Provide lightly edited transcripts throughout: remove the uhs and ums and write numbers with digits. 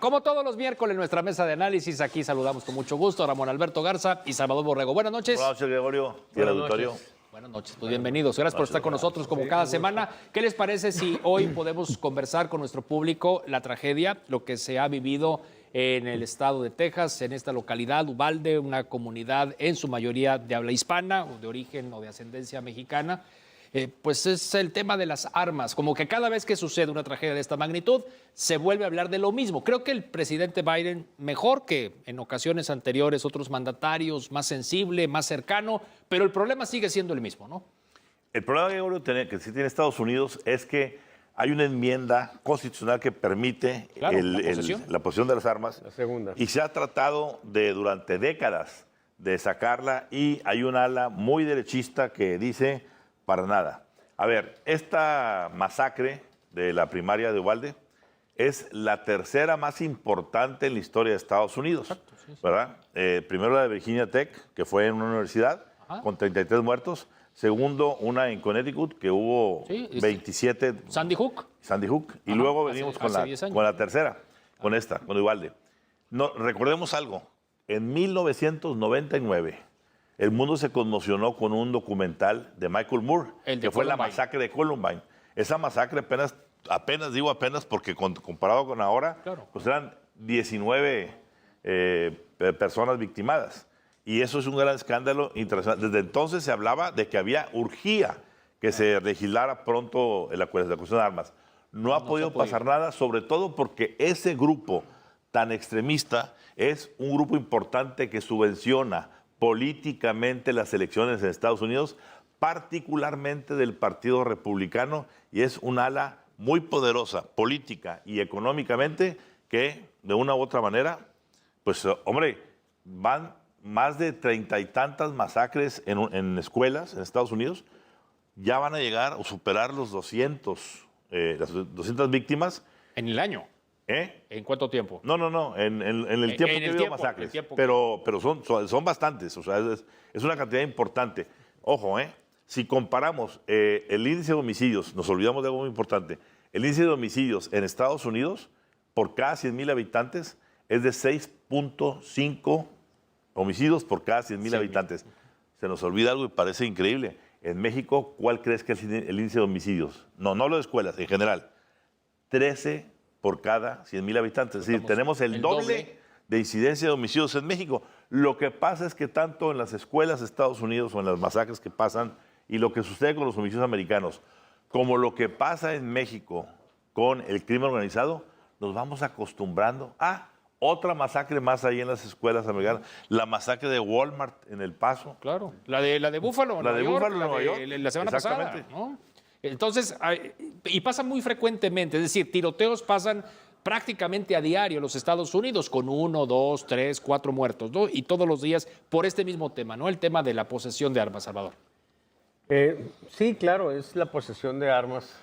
Como todos los miércoles, nuestra mesa de análisis, aquí saludamos con mucho gusto a Ramón Alberto Garza y Salvador Borrego. Buenas noches. Buenas noches, Gregorio. Y el auditorio. Buenas noches, pues bienvenidos. Gracias por estar con nosotros como cada semana. ¿Qué les parece si hoy podemos conversar con nuestro público la tragedia, lo que se ha vivido en el estado de Texas, en esta localidad, Uvalde, una comunidad en su mayoría de habla hispana o de origen o de ascendencia mexicana? Pues es el tema de las armas, como que cada vez que sucede una tragedia de esta magnitud, se vuelve a hablar de lo mismo. Creo que el presidente Biden, mejor que en ocasiones anteriores otros mandatarios, más sensible, más cercano, pero el problema sigue siendo el mismo, ¿no? El problema que sí tiene Estados Unidos es que hay una enmienda constitucional que permite la posesión de las armas. La segunda. Y se ha tratado durante décadas de sacarla y hay un ala muy derechista que dice para nada. A ver, esta masacre de la primaria de Uvalde es la tercera más importante en la historia de Estados Unidos. Exacto, sí. ¿Verdad? Primero la de Virginia Tech, que fue en una universidad, con 33 muertos. Segundo, una en Connecticut, que hubo 27. Sandy Hook. Sandy Hook. Y luego venimos con la tercera, con esta, con Uvalde. No, recordemos algo. En 1999, el mundo se conmocionó con un documental de Michael Moore, que fue la masacre de Columbine. Esa masacre apenas digo porque comparado con ahora, pues eran 19 personas victimadas. Y eso es un gran escándalo internacional. Desde entonces se hablaba de que urgía que se legislara pronto la cuestión de armas. No ha podido pasar nada, sobre todo porque ese grupo tan extremista es un grupo importante que subvenciona políticamente las elecciones en Estados Unidos, particularmente del Partido Republicano, y es un ala muy poderosa política y económicamente que, de una u otra manera, pues, hombre, van más de 30 y tantas masacres en escuelas en Estados Unidos, ya van a llegar o superar los 200, las 200 víctimas. ¿En el año? ¿En cuánto tiempo? No, en el tiempo que ha habido masacres. Pero son bastantes, o sea, es una cantidad importante. Ojo, si comparamos el índice de homicidios, nos olvidamos de algo muy importante, el índice de homicidios en Estados Unidos por cada 100,000 habitantes es de 6.5 homicidios por cada 100,000 habitantes. Se nos olvida algo y parece increíble. En México, ¿cuál crees que es el índice de homicidios? No lo de escuelas, en general. 13 por cada 100,000 habitantes. Es decir, tenemos el doble de incidencia de homicidios en México. Lo que pasa es que tanto en las escuelas de Estados Unidos o en las masacres que pasan y lo que sucede con los homicidios americanos, como lo que pasa en México con el crimen organizado, nos vamos acostumbrando a otra masacre más ahí en las escuelas americanas. La masacre de Walmart en El Paso. Claro, la de Búfalo, Nueva York. La semana pasada, ¿no? Entonces, y pasa muy frecuentemente, es decir, tiroteos pasan prácticamente a diario en los Estados Unidos con 1, 2, 3, 4 muertos, ¿no? Y todos los días por este mismo tema, ¿no? El tema de la posesión de armas, Salvador. Sí, claro, es la posesión de armas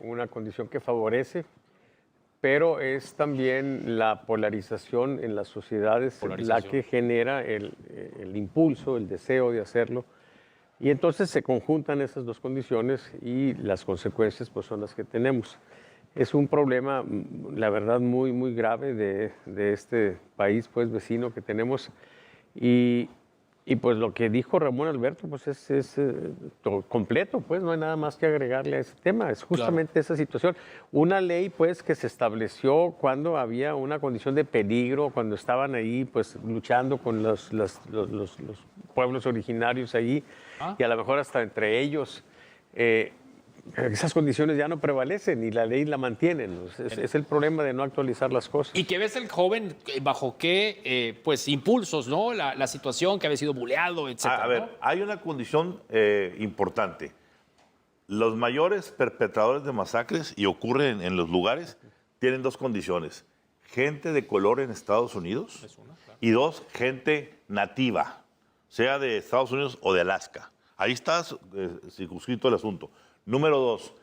una condición que favorece, pero es también la polarización en las sociedades la que genera el impulso, el deseo de hacerlo. Y entonces se conjuntan esas dos condiciones y las consecuencias pues son las que tenemos. Es un problema, la verdad, muy, muy grave de este país pues vecino que tenemos. Y pues lo que dijo Ramón Alberto pues es completo, pues no hay nada más que agregarle a ese tema. Es justamente esa situación. Una ley pues que se estableció cuando había una condición de peligro, cuando estaban ahí pues luchando con los pueblos originarios allí y a lo mejor hasta entre ellos. Esas condiciones ya no prevalecen y la ley la mantienen. Es el problema de no actualizar las cosas. Y que ves el joven bajo qué pues impulsos, ¿no? La situación que había sido buleado, etcétera. A ver, hay una condición importante. Los mayores perpetradores de masacres, y ocurren en los lugares, tienen dos condiciones. Gente de color en Estados Unidos y dos, gente nativa, sea de Estados Unidos o de Alaska. Ahí está circunscrito el asunto. Número dos,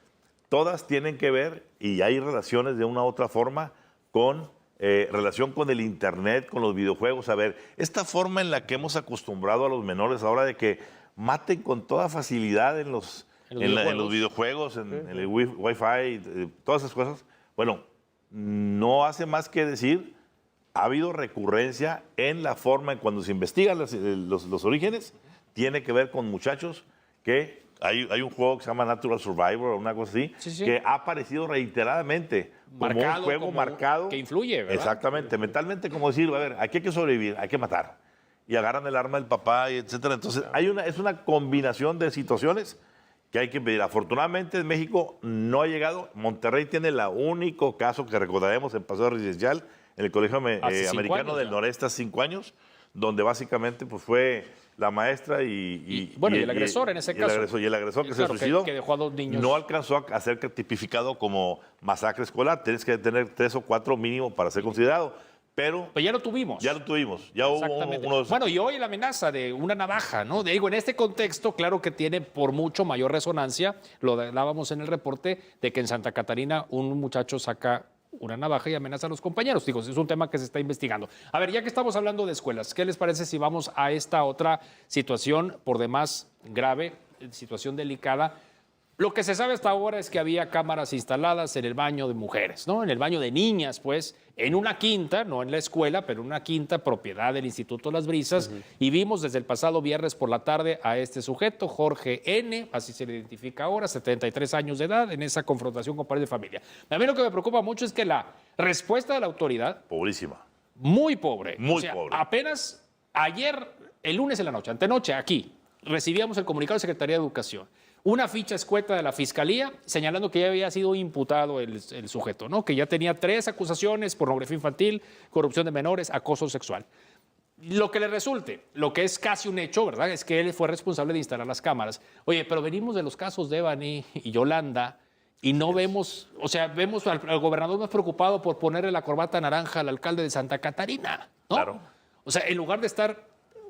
todas tienen que ver, y hay relaciones de una u otra forma, con relación con el Internet, con los videojuegos. A ver, esta forma en la que hemos acostumbrado a los menores ahora de que maten con toda facilidad en los videojuegos, en el Wi-Fi, todas esas cosas, bueno, no hace más que decir ha habido recurrencia en la forma en cuando se investigan los orígenes, tiene que ver con muchachos que hay un juego que se llama Natural Survivor o una cosa así, que ha aparecido reiteradamente como un juego marcado. Que influye, ¿verdad? Exactamente, mentalmente como decir, a ver, aquí hay que sobrevivir, hay que matar. Y agarran el arma del papá, y etcétera. Entonces, es una combinación de situaciones que hay que pedir. Afortunadamente en México no ha llegado. Monterrey tiene el único caso que recordaremos en paseo residencial en el Colegio Americano del Noreste hace 5 años, donde básicamente pues, fue la maestra y el agresor en ese caso. Y el agresor que se suicidó. Que dejó a 2 niños. No alcanzó a ser tipificado como masacre escolar. Tienes que tener 3 o 4 mínimo para ser considerado. Pero ya lo tuvimos. Ya lo tuvimos. Ya hubo unos... Bueno, y hoy la amenaza de una navaja, ¿no? Digo, en este contexto, claro que tiene por mucho mayor resonancia, lo dábamos en el reporte, de que en Santa Catarina un muchacho saca una navaja y amenaza a los compañeros. Digo, es un tema que se está investigando. A ver, ya que estamos hablando de escuelas, ¿qué les parece si vamos a esta otra situación por demás grave, situación delicada? Lo que se sabe hasta ahora es que había cámaras instaladas en el baño de mujeres, ¿no? En el baño de niñas, pues, en una quinta, no en la escuela, pero en una quinta propiedad del Instituto Las Brisas. Y vimos desde el pasado viernes por la tarde a este sujeto, Jorge N., así se le identifica ahora, 73 años de edad, en esa confrontación con padres de familia. A mí lo que me preocupa mucho es que la respuesta de la autoridad... Pobrísima. Muy pobre. Muy pobre. Apenas ayer, el lunes en la noche, antenoche, aquí, recibíamos el comunicado de Secretaría de Educación. Una ficha escueta de la Fiscalía señalando que ya había sido imputado el sujeto, ¿no? Que ya tenía 3 acusaciones, pornografía infantil, corrupción de menores, acoso sexual. Lo que le resulte, lo que es casi un hecho, ¿verdad? Es que él fue responsable de instalar las cámaras. Oye, pero venimos de los casos de Evany y Yolanda y no vemos, o sea, vemos al gobernador más preocupado por ponerle la corbata naranja al alcalde de Santa Catarina, ¿no? Claro. O sea, en lugar de estar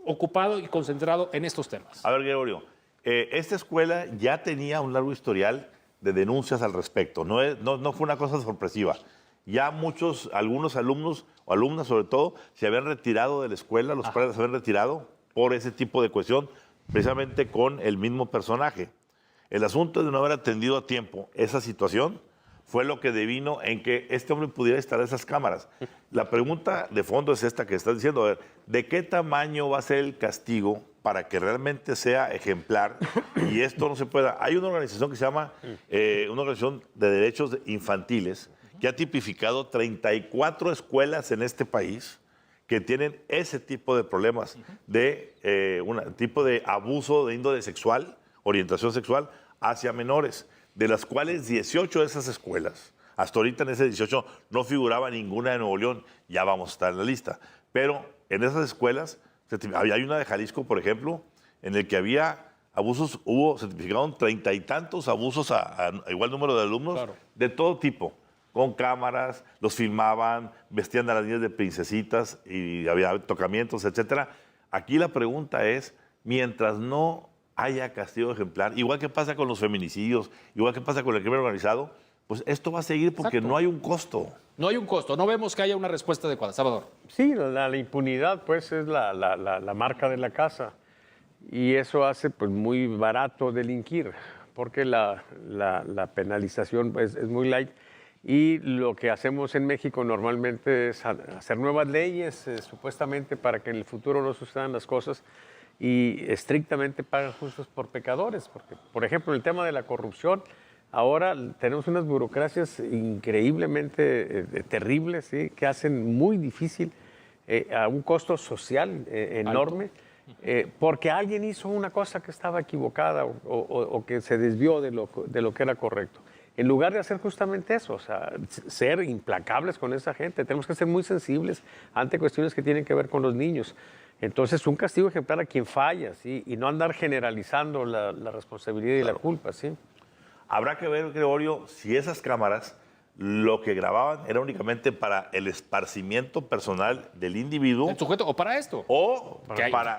ocupado y concentrado en estos temas. A ver, Gregorio. Esta escuela ya tenía un largo historial de denuncias al respecto. No fue una cosa sorpresiva. Ya algunos alumnos, o alumnas sobre todo, se habían retirado de la escuela, los padres se habían retirado por ese tipo de cuestión, precisamente con el mismo personaje. El asunto de no haber atendido a tiempo esa situación fue lo que devino en que este hombre pudiera instalar esas cámaras. La pregunta de fondo es esta que estás diciendo, a ver, ¿de qué tamaño va a ser el castigo para que realmente sea ejemplar y esto no se pueda? Hay una organización que se llama una organización de derechos infantiles que ha tipificado 34 escuelas en este país que tienen ese tipo de problemas de un tipo de abuso de índole sexual, orientación sexual hacia menores, de las cuales 18 de esas escuelas, hasta ahorita en ese 18 no figuraba ninguna de Nuevo León, ya vamos a estar en la lista, pero en esas escuelas hay una de Jalisco, por ejemplo, en el que había abusos, se tipificaron 30 y tantos abusos a igual número de alumnos, claro, de todo tipo, con cámaras, los filmaban, vestían a las niñas de princesitas y había tocamientos, etcétera. Aquí la pregunta es, mientras no haya castigo ejemplar, igual que pasa con los feminicidios, igual que pasa con el crimen organizado, pues esto va a seguir porque no hay un costo. No hay un costo, no vemos que haya una respuesta adecuada. Salvador. Sí, la impunidad pues es la marca de la casa y eso hace pues muy barato delinquir porque la penalización pues, es muy light y lo que hacemos en México normalmente es hacer nuevas leyes supuestamente para que en el futuro no sucedan las cosas y estrictamente pagan justos por pecadores, porque por ejemplo el tema de la corrupción, ahora tenemos unas burocracias increíblemente terribles, ¿sí? Que hacen muy difícil a un costo social enorme, porque alguien hizo una cosa que estaba equivocada o que se desvió de lo que era correcto. En lugar de hacer justamente eso, o sea, ser implacables con esa gente, tenemos que ser muy sensibles ante cuestiones que tienen que ver con los niños. Entonces, un castigo ejemplar a quien falla, ¿sí? Y no andar generalizando la responsabilidad y la culpa, ¿sí? Habrá que ver, Gregorio, si esas cámaras lo que grababan era únicamente para el esparcimiento personal del individuo. El sujeto, o para esto. O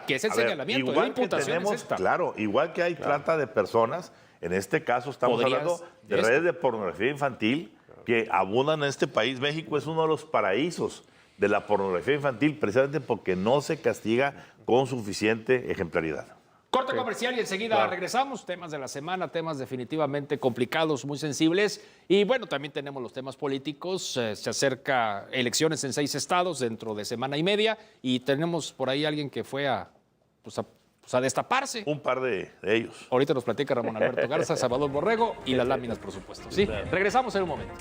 que es el señalamiento, igual que tenemos, claro, igual que hay trata de personas, en este caso estamos hablando de redes de pornografía infantil que abundan en este país. México es uno de los paraísos de la pornografía infantil precisamente porque no se castiga con suficiente ejemplaridad. Corte comercial y enseguida regresamos. Temas de la semana, temas definitivamente complicados, muy sensibles. Y bueno, también tenemos los temas políticos. Se acerca elecciones en 6 estados dentro de semana y media. Y tenemos por ahí alguien que fue a destaparse. Un par de ellos. Ahorita nos platica Ramón Alberto Garza, Salvador Borrego y las láminas, por supuesto. Sí, regresamos en un momento.